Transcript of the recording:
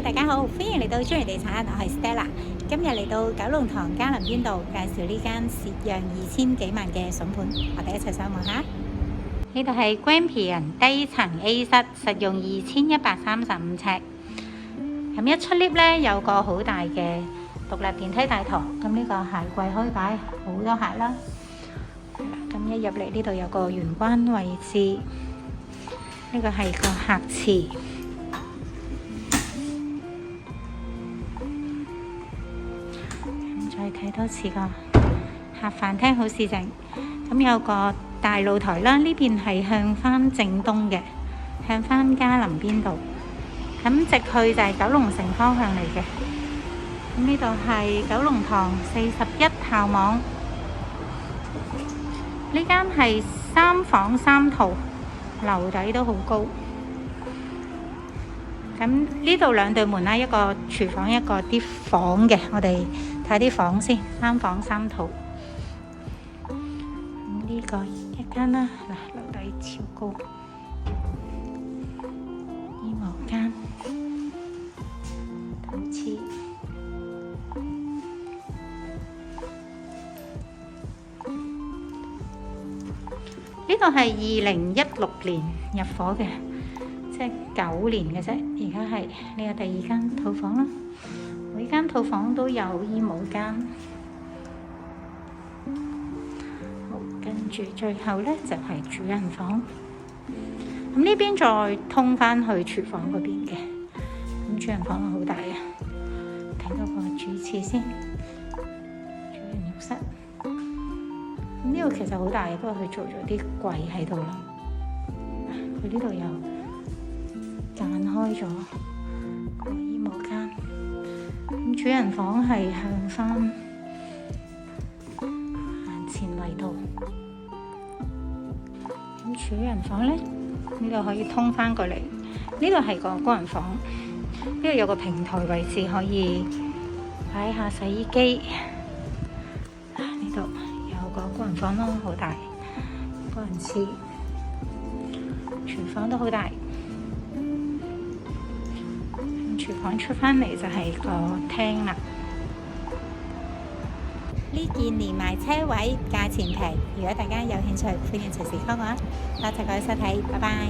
大家好，歡迎嚟到中原地產，我係 Stella。今日嚟到九龍塘嘉林邊道，介紹呢間蝕讓2000幾萬嘅筍盤，我哋一齊上望下。呢度係 Grampian 低層 A 室，實用2135尺。咁一出 lift 呢，有個好大嘅獨立電梯大堂，咁呢個鞋櫃可以擺好多鞋啦。咁一入嚟呢度有個玄關位置，呢個係個客廁。再睇多次個客飯廳，好市正。咁有個大露台啦，呢邊係向翻正東嘅，向翻嘉林邊道。咁直去就係九龍城方向嚟嘅。咁呢度係九龍塘41校網。呢間係3房3套，樓底都好高。咁呢度2對門啦，一個廚房，一個啲房嘅。我哋睇啲房先，3房3套。呢個一間啦，嗱，樓底超高。衣帽間、陶瓷。呢度係2016年入伙嘅，即係9年嘅啫。而家係呢個第2間套房啦。每間套房都有衣帽間。好，跟住最後呢就係主人房。咁呢邊再通返去廚房嗰邊嘅。咁主人房好大啊！睇到個主廁先，主人浴室。咁呢度其實好大嘅，不過佢做咗啲櫃喺度咯。佢呢度又間開咗個衣帽間。咁主人房係向翻前圍道。咁主人房呢，呢度可以通翻過嚟。呢度係個工人房，呢度有個平台位置可以擺下洗衣機。呢度有個工人房咯，好大。工人廁，廚房都好大。廚房出返嚟就係個廳啦。呢件連埋車位，價錢平。如果大家有興趣，歡迎隨時 call 我啊！多謝各位收睇，拜拜。